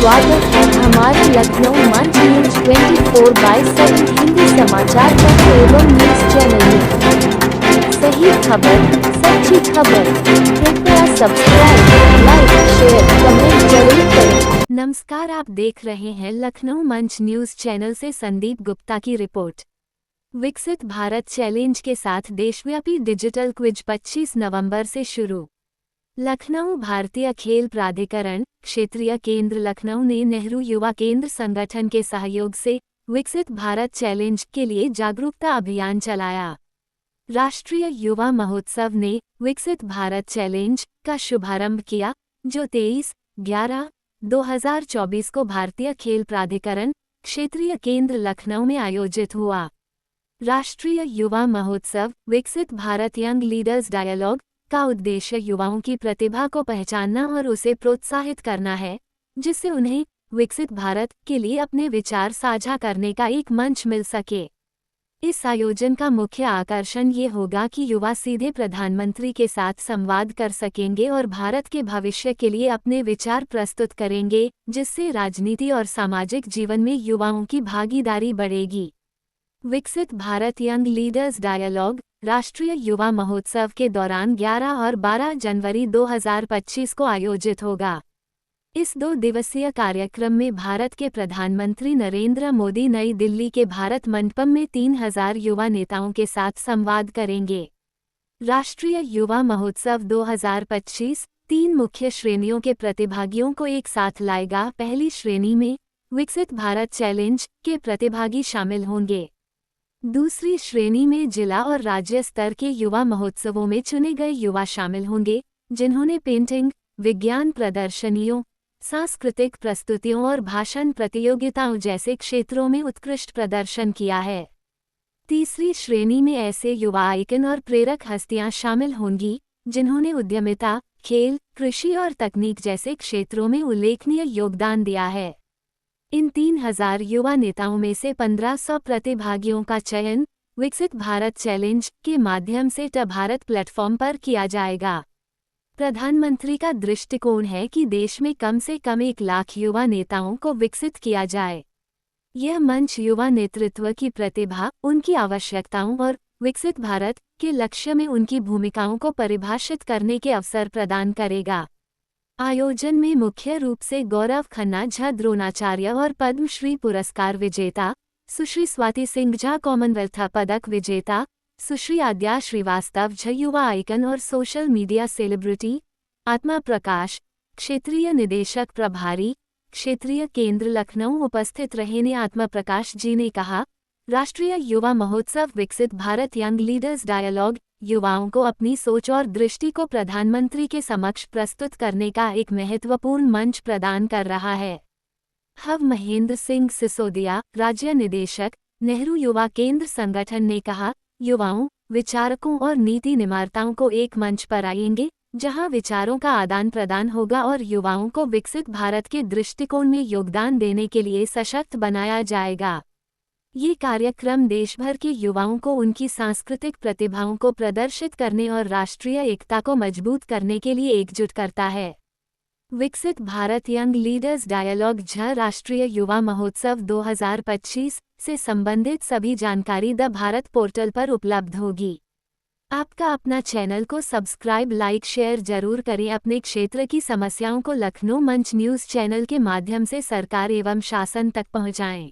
स्वागत है हमारे लखनऊ मंच न्यूज 24/7 हिंदी समाचार पत्र एवं न्यूज चैनल में। सही खबर, सच्ची खबर। कृपया सब्सक्राइब, लाइक, शेयर, कमेंट जरूर करें। नमस्कार, आप देख रहे हैं लखनऊ मंच न्यूज चैनल से संदीप गुप्ता की रिपोर्ट। विकसित भारत चैलेंज के साथ देशव्यापी डिजिटल क्विज 25 नवंबर से शुरू। लखनऊ भारतीय खेल प्राधिकरण क्षेत्रीय केंद्र लखनऊ ने नेहरू युवा केंद्र संगठन के सहयोग से विकसित भारत चैलेंज के लिए जागरूकता अभियान चलाया। राष्ट्रीय युवा महोत्सव ने विकसित भारत चैलेंज का शुभारंभ किया, जो 23/11/2024 को भारतीय खेल प्राधिकरण क्षेत्रीय केंद्र लखनऊ में आयोजित हुआ। राष्ट्रीय युवा महोत्सव विकसित भारत यंग लीडर्स डायलॉग का उद्देश्य युवाओं की प्रतिभा को पहचानना और उसे प्रोत्साहित करना है, जिससे उन्हें विकसित भारत के लिए अपने विचार साझा करने का एक मंच मिल सके। इस आयोजन का मुख्य आकर्षण ये होगा कि युवा सीधे प्रधानमंत्री के साथ संवाद कर सकेंगे और भारत के भविष्य के लिए अपने विचार प्रस्तुत करेंगे, जिससे राजनीति और सामाजिक जीवन में युवाओं की भागीदारी बढ़ेगी। विकसित भारत यंग लीडर्स डायलॉग राष्ट्रीय युवा महोत्सव के दौरान 11 और 12 जनवरी 2025 को आयोजित होगा। इस 2 दिवसीय कार्यक्रम में भारत के प्रधानमंत्री नरेंद्र मोदी नई दिल्ली के भारत मंडपम में 3000 युवा नेताओं के साथ संवाद करेंगे। राष्ट्रीय युवा महोत्सव 2025 3 मुख्य श्रेणियों के प्रतिभागियों को एक साथ लाएगा। पहली श्रेणी में विकसित भारत चैलेंज के प्रतिभागी शामिल होंगे। दूसरी श्रेणी में जिला और राज्य स्तर के युवा महोत्सवों में चुने गए युवा शामिल होंगे, जिन्होंने पेंटिंग, विज्ञान प्रदर्शनियों, सांस्कृतिक प्रस्तुतियों और भाषण प्रतियोगिताओं जैसे क्षेत्रों में उत्कृष्ट प्रदर्शन किया है। तीसरी श्रेणी में ऐसे युवा आइकन और प्रेरक हस्तियां शामिल होंगी, जिन्होंने उद्यमिता, खेल, कृषि और तकनीक जैसे क्षेत्रों में उल्लेखनीय योगदान दिया है। इन 3000 युवा नेताओं में से 1500 प्रतिभागियों का चयन विकसित भारत चैलेंज के माध्यम से भारत प्लेटफॉर्म पर किया जाएगा। प्रधानमंत्री का दृष्टिकोण है कि देश में कम से कम 1 लाख युवा नेताओं को विकसित किया जाए। यह मंच युवा नेतृत्व की प्रतिभा, उनकी आवश्यकताओं और विकसित भारत के लक्ष्य में उनकी भूमिकाओं को परिभाषित करने के अवसर प्रदान करेगा। आयोजन में मुख्य रूप से गौरव खन्ना झा द्रोणाचार्य और पद्मश्री पुरस्कार विजेता, सुश्री स्वाति सिंह झा कॉमनवेल्थ पदक विजेता, सुश्री आद्या श्रीवास्तव झा युवा आइकन और सोशल मीडिया सेलिब्रिटी, आत्मा प्रकाश क्षेत्रीय निदेशक प्रभारी क्षेत्रीय केंद्र लखनऊ उपस्थित रहे ने आत्मा प्रकाश जी ने कहा, राष्ट्रीय युवा महोत्सव विकसित भारत यंग लीडर्स डायलॉग युवाओं को अपनी सोच और दृष्टि को प्रधानमंत्री के समक्ष प्रस्तुत करने का एक महत्वपूर्ण मंच प्रदान कर रहा है। हव महेंद्र सिंह सिसोदिया, राज्य निदेशक, नेहरू युवा केंद्र संगठन ने कहा, युवाओं, विचारकों और नीति निर्माताओं को एक मंच पर आएंगे, जहां विचारों का आदान प्रदान होगा और युवाओं को विकसित भारत के दृष्टिकोण में योगदान देने के लिए सशक्त बनाया जाएगा। ये कार्यक्रम देशभर के युवाओं को उनकी सांस्कृतिक प्रतिभाओं को प्रदर्शित करने और राष्ट्रीय एकता को मजबूत करने के लिए एकजुट करता है। विकसित भारत यंग लीडर्स डायलॉग झ राष्ट्रीय युवा महोत्सव 2025 से संबंधित सभी जानकारी द भारत पोर्टल पर उपलब्ध होगी। आपका अपना चैनल को सब्सक्राइब, लाइक, शेयर जरूर करें। अपने क्षेत्र की समस्याओं को लखनऊ मंच न्यूज चैनल के माध्यम से सरकार एवं शासन तक पहुंचाएं।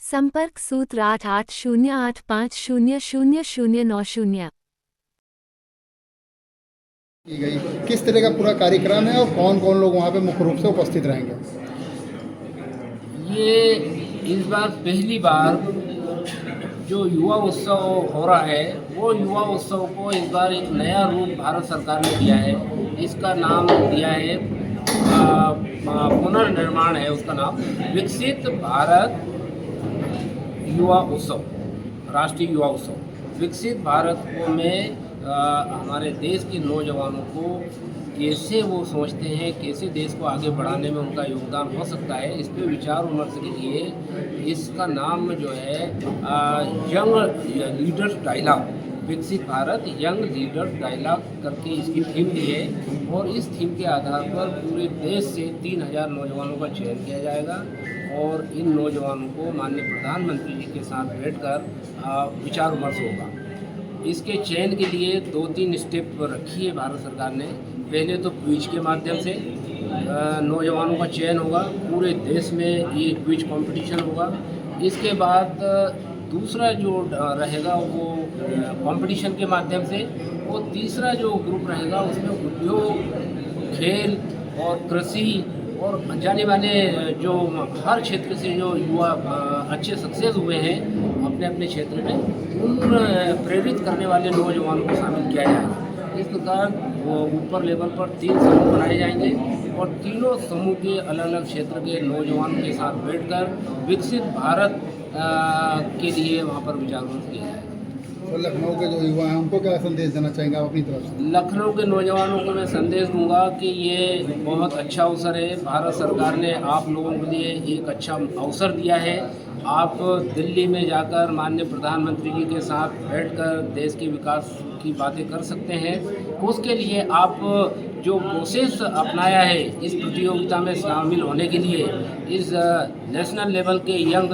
संपर्क सूत्र 8808500090। की गई किस तरह का पूरा कार्यक्रम है और कौन कौन लोग वहाँ पे मुख्य रूप से उपस्थित रहेंगे? ये इस बार पहली बार जो युवा उत्सव हो रहा है, वो युवा उत्सव को इस बार एक नया रूप भारत सरकार ने दिया है। इसका नाम दिया है पुनर्निर्माण है उसका नाम, विकसित भारत युवा उत्सव, राष्ट्रीय युवा उत्सव। विकसित भारत में हमारे देश के नौजवानों को कैसे वो सोचते हैं, कैसे देश को आगे बढ़ाने में उनका योगदान हो सकता है, इस पे विचार विमर्श के लिए इसका नाम जो है यंग लीडर्स डायलॉग विकसित भारत यंग लीडर डायलॉग करके इसकी थीम दी है और इस थीम के आधार पर पूरे देश से 3000 नौजवानों का चयन किया जाएगा और इन नौजवानों को माननीय प्रधानमंत्री जी के साथ बैठकर विचार विमर्श होगा। इसके चयन के लिए 2-3 स्टेप रखी है भारत सरकार ने। पहले तो क्विज के माध्यम से नौजवानों का चयन होगा, पूरे देश में ये क्विज कंपटीशन होगा। इसके बाद दूसरा जो रहेगा वो कंपटीशन के माध्यम से, और तीसरा जो ग्रुप रहेगा उसमें उद्योग, खेल और कृषि और जाने माने जो हर क्षेत्र से जो युवा अच्छे सक्सेस हुए हैं अपने अपने क्षेत्र में, उन प्रेरित करने वाले नौजवानों को शामिल किया जाएगा। इस प्रकार वो ऊपर लेवल पर 3 समूह बनाए जाएंगे और तीनों समूह के अलग अलग क्षेत्र के नौजवानों के साथ बैठकर विकसित भारत के लिए वहाँ पर विचार विमर्श किया जाएगा। तो लखनऊ के जो युवा हैं उनको क्या संदेश देना चाहेंगे आप अपनी तरफ से? लखनऊ के नौजवानों को मैं संदेश दूंगा कि ये बहुत अच्छा अवसर है। भारत सरकार ने आप लोगों के लिए एक अच्छा अवसर दिया है। आप दिल्ली में जाकर माननीय प्रधानमंत्री जी के साथ बैठकर देश के विकास की बातें कर सकते हैं। उसके लिए आप जो प्रोसेस अपनाया है इस प्रतियोगिता में शामिल होने के लिए, इस नेशनल लेवल के यंग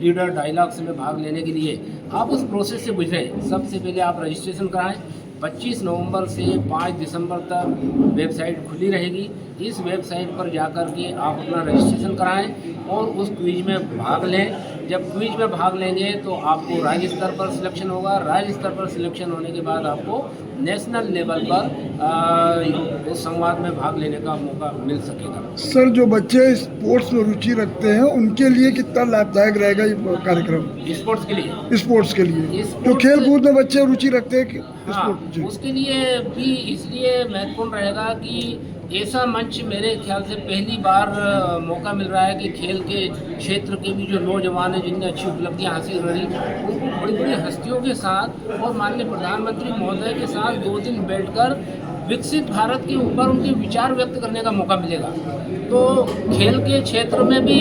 लीडर डायलॉग्स में भाग लेने के लिए आप उस प्रोसेस से गुजरें। सबसे पहले आप रजिस्ट्रेशन कराएं। 25 नवंबर से 5 दिसंबर तक वेबसाइट खुली रहेगी। इस वेबसाइट पर जाकर के आप अपना रजिस्ट्रेशन कराएं और उस क्विज में भाग लें। जब क्विज में भाग लेंगे तो आपको राज्य स्तर पर सिलेक्शन होगा। राज्य स्तर पर सिलेक्शन होने के बाद आपको नेशनल लेवल पर उस संवाद में भाग लेने का मौका मिल सकेगा। सर, जो बच्चे स्पोर्ट्स में रुचि रखते हैं उनके लिए कितना लाभदायक रहेगा ये कार्यक्रम? स्पोर्ट्स के लिए, स्पोर्ट्स के लिए स्पोर्ट्स जो खेल कूद में बच्चे रुचि रखते हैं हाँ, उसके लिए भी इसलिए महत्वपूर्ण रहेगा कि ऐसा मंच मेरे ख्याल से पहली बार मौका मिल रहा है कि खेल के क्षेत्र के भी जो नौजवान हैं जिनने अच्छी उपलब्धियां हासिल करी, उनको बड़ी बड़ी हस्तियों के साथ और माननीय प्रधानमंत्री महोदय के साथ 2 दिन बैठकर विकसित भारत के ऊपर उनके विचार व्यक्त करने का मौका मिलेगा। तो खेल के क्षेत्र में भी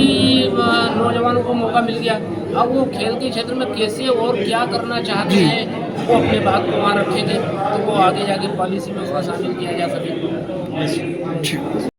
नौजवानों को मौका मिल गया। अब वो खेल के क्षेत्र में कैसे और क्या करना चाहते हैं वो अपने बात को वहाँ रखेंगे तो वो आगे जाके पॉलिसी में उसका शामिल किया जा सके।